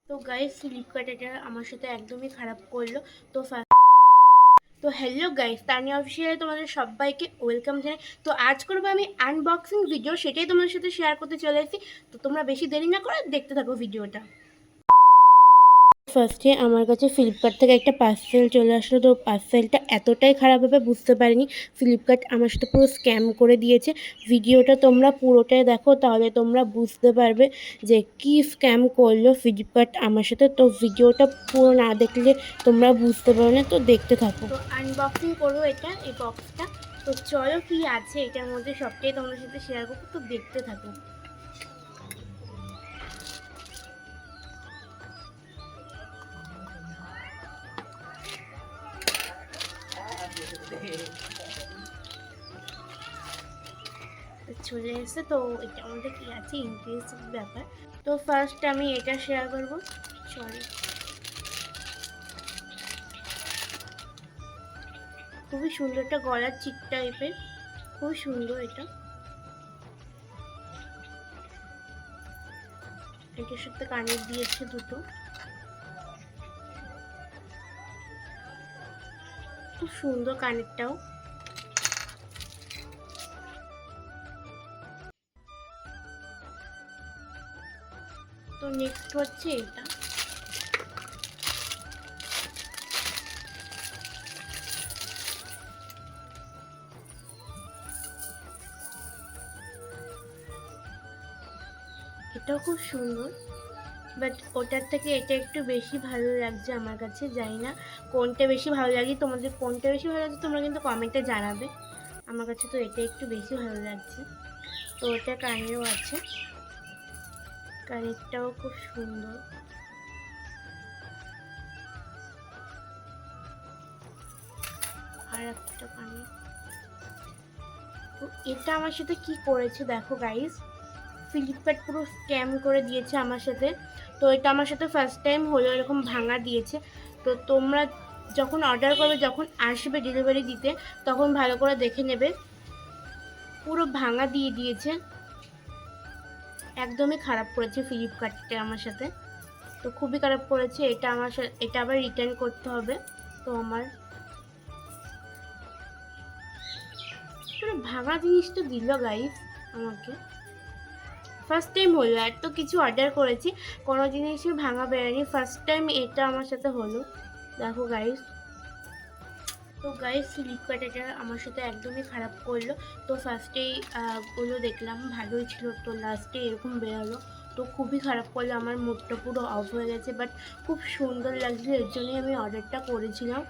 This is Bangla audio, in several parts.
তো গাইস ফ্লিপকার্ট এটা আমার সাথে একদমই খারাপ করলো। তো হ্যালো গাইস, তানিয়া অফিসিয়ালে তোমাদের সবাইকে ওয়েলকাম জানাই। তো আজ করবো আমি আনবক্সিং ভিডিও, সেটাই তোমাদের সাথে শেয়ার করতে চলে এসেছি। তো তোমরা বেশি দেরি না করে দেখতে থাকো ভিডিওটা। ফার্স্টে আমার কাছে ফ্লিপকার্ট থেকে একটা পার্সেল চলে আসলো। তো পার্সেলটা এতটাই খারাপভাবে বুঝতে পারিনি। ফ্লিপকার্ট আমার সাথে পুরো স্ক্যাম করে দিয়েছে। ভিডিওটা তোমরা পুরোটাই দেখো, তাহলে তোমরা বুঝতে পারবে যে কি স্ক্যাম করলো ফ্লিপকার্ট আমার সাথে। তো ভিডিওটা পুরো না দেখলে তোমরা বুঝতে পারবে না, তো দেখতে থাকো। তো আনবক্সিং করবো এই বক্সটা। তো চলো কি আছে এটার মধ্যে সবটাই তোমাদের সাথে শেয়ার করবো, তো দেখতে থাকো। চলে এসে তো এটা আমাদের কি আছে ইন্টারেস্টিং ব্যাপার। তো ফার্স্ট আমি এটা শেয়ার করব। সরি, খুবই সুন্দর একটা গলার চিক টাইপের, খুব সুন্দর এটা। এটার সাথে কানের দিয়েছে দুটো, খুব সুন্দর কানেরটাও। তো নেক্সট হচ্ছে এটা। এটাও খুব সুন্দর, বাট ওটার থেকে এটা একটু বেশি ভালো লাগছে আমার কাছে। জানি না কোনটা বেশি ভালো লাগে, তোমাদের কোনটা বেশি ভালো লাগছে তোমরা কিন্তু কমেন্টে জানাবে। আমার কাছে তো এটা একটু বেশি ভালো লাগছে। তো ওটা কানেরও আছে, কানেরটাও খুব সুন্দর। আর একটা কানের। তো এটা আমার সাথে কি করেছে দেখো গাইস, ফ্লিপকার্ট পুরো স্ক্যাম করে দিয়েছে আমার সাথে। তো এটা আমার সাথে ফার্স্ট টাইম হলো, এরকম ভাঙা দিয়েছে। তো তোমরা যখন অর্ডার করবে, যখন আসবে ডেলিভারি দিতে, তখন ভালো করে দেখে নেবে। পুরো ভাঙা দিয়ে দিয়েছে, একদমই খারাপ করেছে ফ্লিপকার্টটা আমার সাথে। তো খুবই খারাপ করেছে এটা আমার সাথে। এটা আবার রিটার্ন করতে হবে। তো আমার পুরো ভাঙা জিনিসটা দিল গাইস আমাকে। ফার্স্ট টাইম হলো, এত কিছু অর্ডার করেছি, কোনো জিনিসই ভাঙা বেরোয়নি। ফার্স্ট টাইম এটা আমার সাথে হলো, দেখো গাইস। তো গাইস ফ্লিপকার্ট এটা আমার সাথে একদমই খারাপ করলো। তো ফার্স্টেই গুলো দেখলাম ভালোই ছিল, তো লাস্টে এরকম বেরোলো। তো খুবই খারাপ করলো, আমার মুডটা পুরো অফ হয়ে গেছে। বাট খুব সুন্দর লাগছিল, এর জন্যই আমি অর্ডারটা করেছিলাম।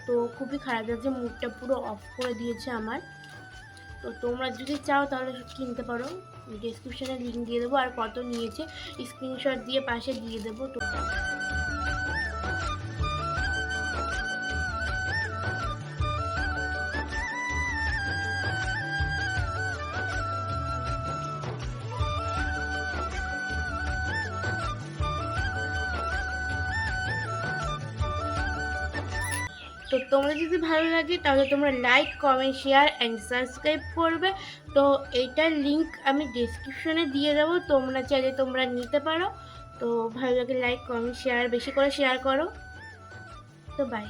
তো খুবই খারাপ লাগছে, মুডটা পুরো অফ করে দিয়েছে আমার। তো তোমরা যদি চাও তাহলে কিনতে পারো, ডেসক্রিপশানে লিঙ্ক দিয়ে দেবো, আর কত নিয়েছে স্ক্রিনশট দিয়ে পাশে দিয়ে দেবো। তো তোমাদের যদি ভালো লাগে তাহলে তোমরা like, comment, share and subscribe করবে। তো এইটার লিঙ্ক আমি ডেসক্রিপশনে দিয়ে দেবো, তোমরা চাইলে তোমরা নিতে পারো। তো ভালো লাগে লাইক, কমেন্ট, শেয়ার, বেশি করে শেয়ার করো। তো বাই।